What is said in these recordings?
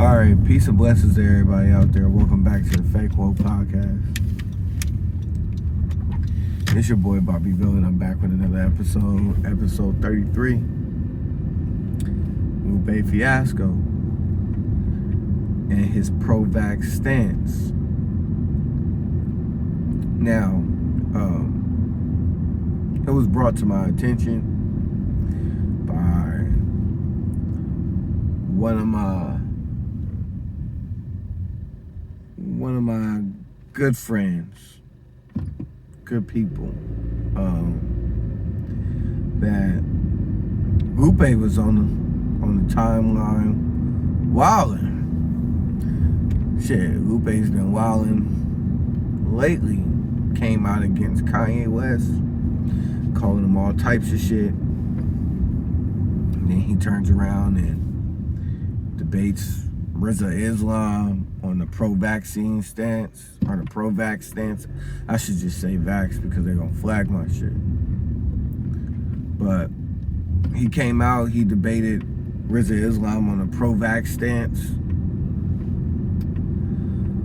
All right, peace and blessings to everybody out there. Welcome back to the Fake Woke Podcast. It's your boy BobbyVILN. I'm back with another episode 33. Lupe Fiasco and his pro-vax stance. Now, it was brought to my attention by one of my good friends, good people, that Lupe was on the timeline wilding. Shit, Lupe's been wilding lately. Came out against Kanye West, calling him all types of shit. And then he turns around and debates Rizza Islam on the pro-vaccine stance, or the pro-vax stance. I should just say vax because they're gonna flag my shit. But he came out, he debated Rizza Islam on a pro-vax stance.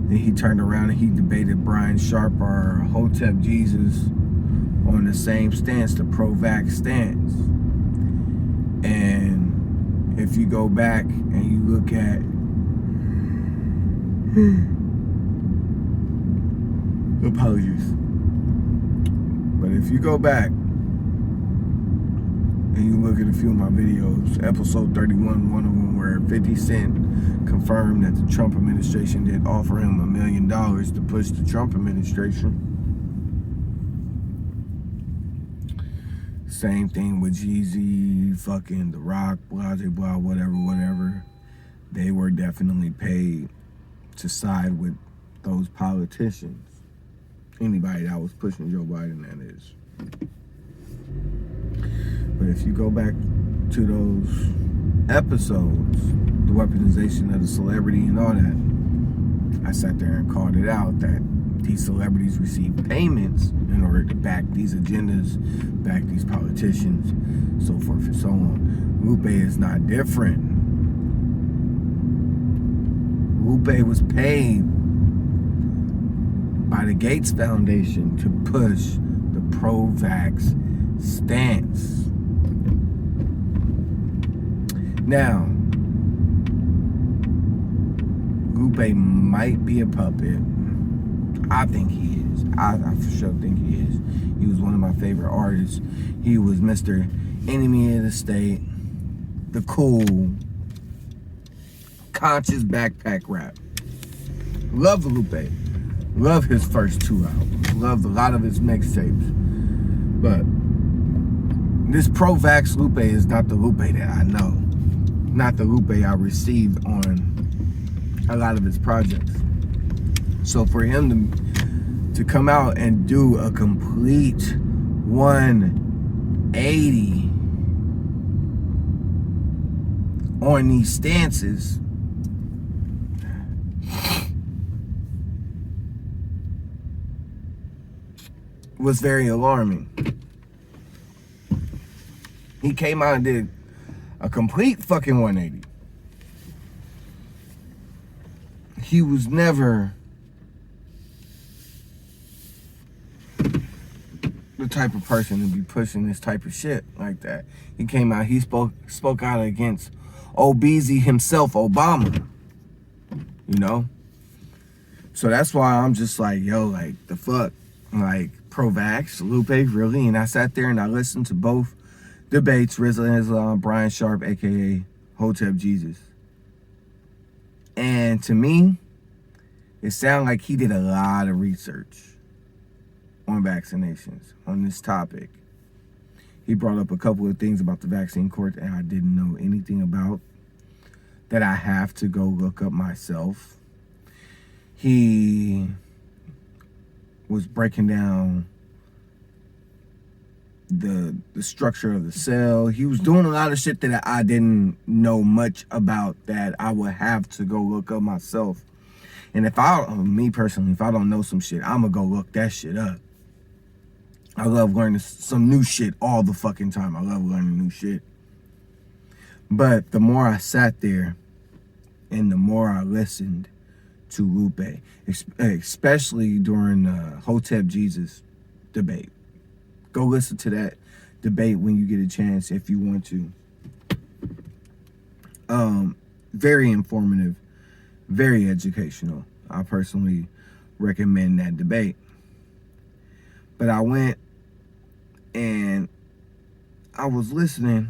Then he turned around and he debated Brian Sharp or Hotep Jesus on the same stance, the pro-vax stance. And if you go back and you look at apologies. But if you go back and you look at a few of my videos, episode 31, one of them where 50 Cent confirmed that the Trump administration did offer him $1 million to push the Trump administration. Same thing with Jeezy, fucking The Rock, blah, blah, blah, whatever. They were definitely paid to side with those politicians. Anybody that was pushing Joe Biden, that is. But if you go back to those episodes, the weaponization of the celebrity and all that, I sat there and called it out that these celebrities receive payments in order to back these agendas, back these politicians, so forth and so on. Lupe is not different. Lupe was paid by the Gates Foundation to push the pro-vax stance. Now, Lupe might be a puppet. I think he is. I for sure think he is. He was one of my favorite artists. He was Mr. Enemy of the State, the cool, conscious backpack rap. Love Lupe. Love his first 2 albums. Loved a lot of his mixtapes. But this pro-vax Lupe is not the Lupe that I know. Not the Lupe I received on a lot of his projects. So for him to come out and do a complete 180 on these stances was very alarming. He came out and did a complete fucking 180. He was never the type of person to be pushing this type of shit like that. He came out, he spoke out against Obeezy himself, Obama. You know? So that's why I'm just like, yo, like, the fuck? Like, pro-vax, Lupe, really? And I sat there and I listened to both debates, Rizza Islam, Brian Sharp, aka Hotep Jesus. And to me, it sounded like he did a lot of research on vaccinations, on this topic. He brought up a couple of things about the vaccine court that I didn't know anything about, that I have to go look up myself. He was breaking down the structure of the cell. He was doing a lot of shit that I didn't know much about, that I would have to go look up myself. And me personally, if I don't know some shit, I'm gonna go look that shit up. I love learning some new shit all the fucking time. I love learning new shit. But the more I sat there and the more I listened to Lupe, especially during the Hotep Jesus debate. Go listen to that debate when you get a chance if you want to. Very informative, very educational. I personally recommend that debate. But I went and I was listening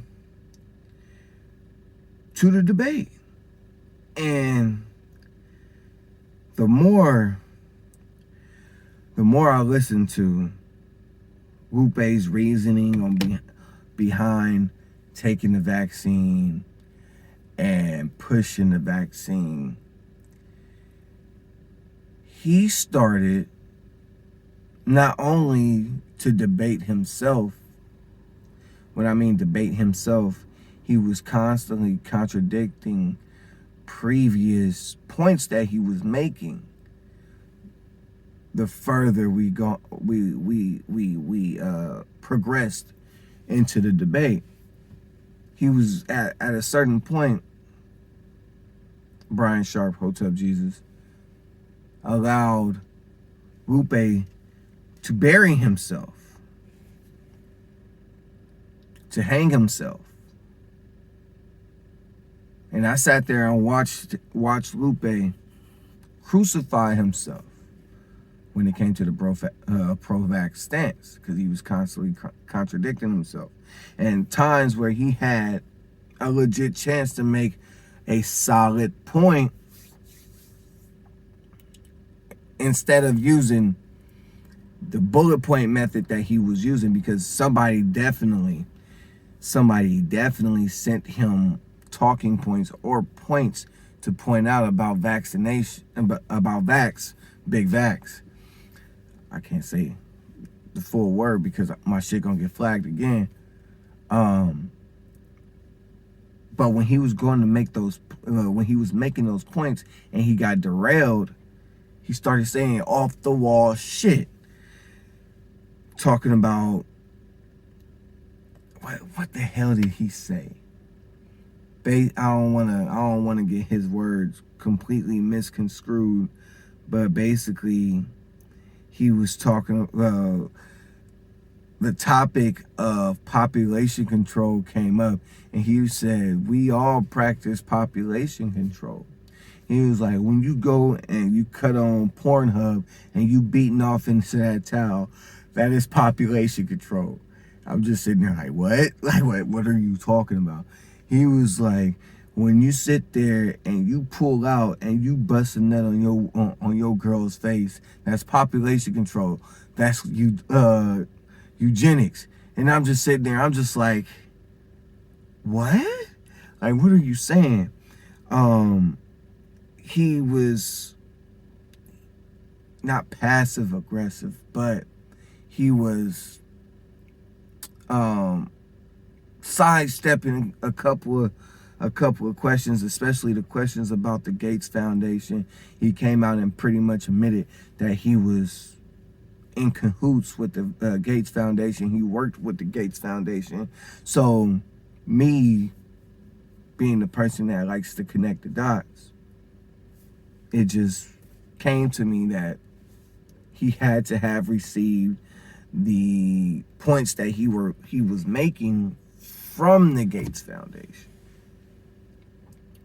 to the debate. And the more I listened to Lupe's reasoning on behind taking the vaccine and pushing the vaccine, he started not only to debate himself. When I mean debate himself, he was constantly contradicting previous points that he was making. The further we progressed into the debate, he was at a certain point, Brian Sharp, Hotep Jesus, allowed Lupe to bury himself, to hang himself. And I sat there and watched Lupe crucify himself when it came to the pro-vax stance, because he was constantly contradicting himself. And times where he had a legit chance to make a solid point, instead of using the bullet point method that he was using, because somebody definitely sent him talking points or points to point out about vaccination, about big vax. I can't say the full word because my shit gonna get flagged again. But when he was going to make those, when he was making those points and he got derailed, he started saying off the wall shit, talking about what the hell did he say? I don't wanna get his words completely misconstrued, but basically he was talking. The topic of population control came up, and he said, we all practice population control. He was like, when you go and you cut on Pornhub and you beating off into that towel, that is population control. I'm just sitting there like, what? Like, what are you talking about? He was like, when you sit there and you pull out and you bust a nut on your girl's face, that's population control. That's eugenics. And I'm just sitting there, I'm just like, what? Like, what are you saying? He was not passive aggressive, but he was sidestepping a couple of questions, especially the questions about the Gates Foundation. He came out and pretty much admitted that he was in cahoots with the Gates Foundation. He worked with the Gates Foundation. So me being the person that likes to connect the dots, it just came to me that he had to have received the points that he was making from the Gates Foundation.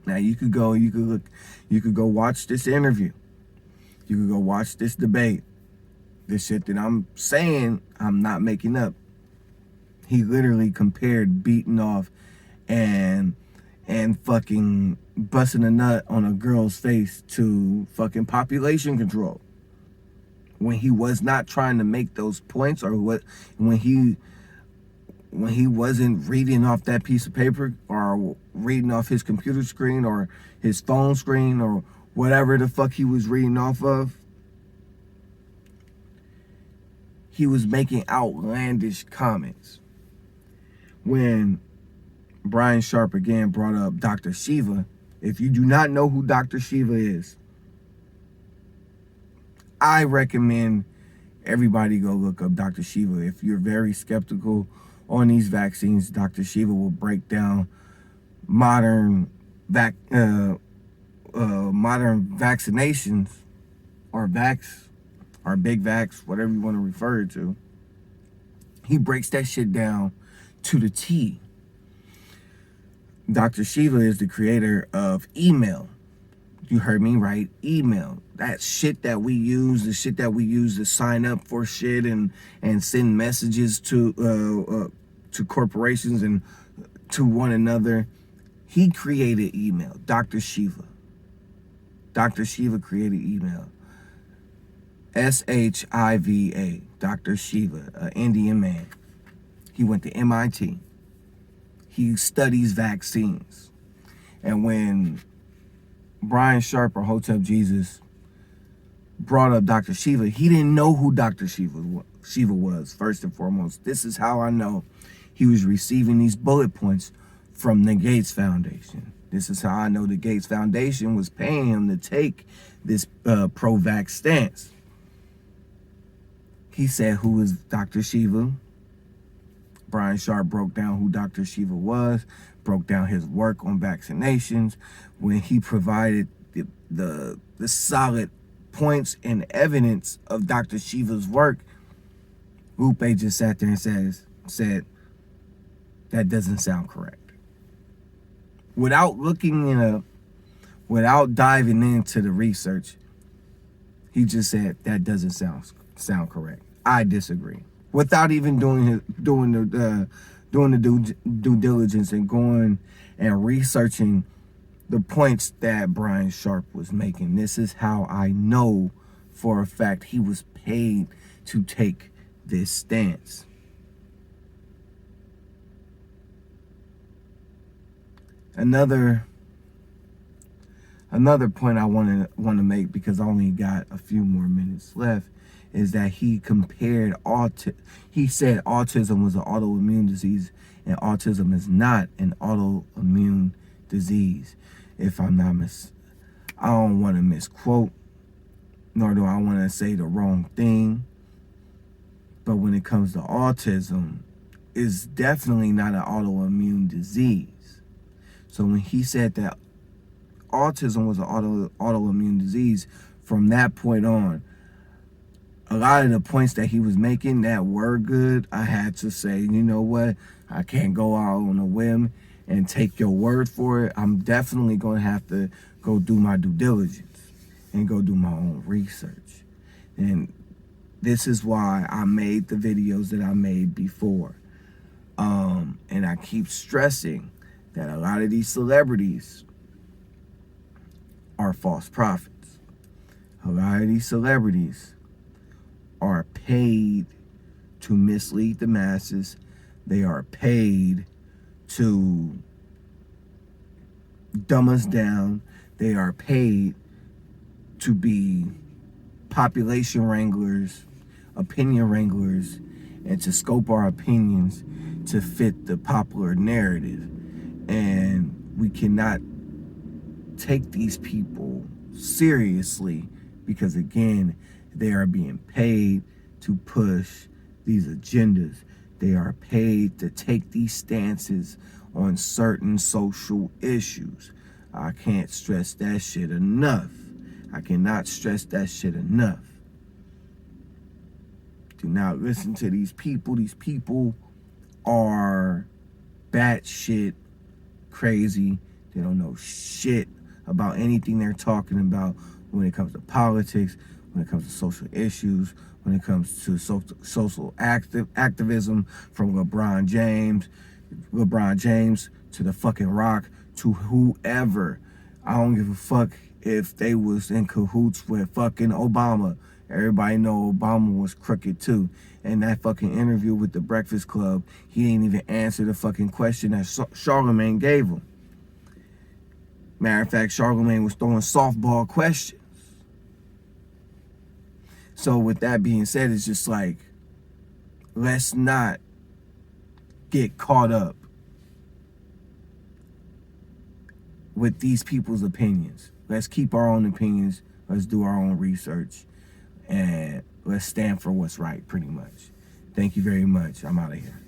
Now you could go watch this interview. You could go watch this debate. This shit that I'm saying, I'm not making up. He literally compared beating off and fucking busting a nut on a girl's face to fucking population control. When he was not trying to make those points, or when he wasn't reading off that piece of paper or reading off his computer screen or his phone screen or whatever the fuck he was reading off of, he was making outlandish comments. When Brian Sharp again brought up Dr. Shiva, if you do not know who Dr. Shiva is, I recommend everybody go look up Dr. Shiva. If you're very skeptical on these vaccines, Dr. Shiva will break down modern modern vaccinations, or big vax, whatever you want to refer it to, he breaks that shit down to the T. Dr. Shiva is the creator of email. You heard me right, email. That shit that we use, the shit that we use to sign up for shit and send messages to corporations and to one another. He created email, Dr. Shiva. Dr. Shiva created email. S-H-I-V-A, Dr. Shiva, an Indian man. He went to MIT. He studies vaccines. And when Brian Sharp or Hotep Jesus brought up Dr. Shiva, he didn't know who Dr. Shiva was, first and foremost. This is how I know he was receiving these bullet points from the Gates Foundation. This is how I know the Gates Foundation was paying him to take this pro-vax stance. He said, who is Dr. Shiva? Brian Sharp broke down who Dr. Shiva was, broke down his work on vaccinations, when he provided the solid points and evidence of Dr. Shiva's work. Lupe just sat there and said, that doesn't sound correct. Without without diving into the research, he just said, that doesn't sound correct. I disagree. Without even doing the due diligence and going and researching the points that Brian Sharp was making. This is how I know for a fact he was paid to take this stance. Another point I want to make, because I only got a few more minutes left, is that he compared he said autism was an autoimmune disease, and autism is not an autoimmune disease. If I'm not I don't want to misquote, nor do I want to say the wrong thing. But when it comes to autism, it's definitely not an autoimmune disease. So when he said that autism was an autoimmune disease, from that point on, a lot of the points that he was making that were good, I had to say, you know what? I can't go out on a whim and take your word for it. I'm definitely going to have to go do my due diligence and go do my own research. And this is why I made the videos that I made before. And I keep stressing that a lot of these celebrities are false prophets. A lot of these celebrities are paid to mislead the masses. They are paid to dumb us down. They are paid to be population wranglers, opinion wranglers, and to scope our opinions to fit the popular narrative. And we cannot take these people seriously because, again, they are being paid to push these agendas. They are paid to take these stances on certain social issues. I can't stress that shit enough. I cannot stress that shit enough. Do not listen to these people. These people are batshit crazy. They don't know shit about anything they're talking about when it comes to politics, when it comes to social issues, when it comes to social activism, from LeBron James to the fucking Rock to whoever. I don't give a fuck if they was in cahoots with fucking Obama. Everybody know Obama was crooked too. And that fucking interview with the Breakfast Club, he didn't even answer the fucking question that Charlemagne gave him. Matter of fact, Charlemagne was throwing softball questions. So with that being said, it's just like, let's not get caught up with these people's opinions. Let's keep our own opinions. Let's do our own research. And let's stand for what's right, pretty much. Thank you very much. I'm out of here.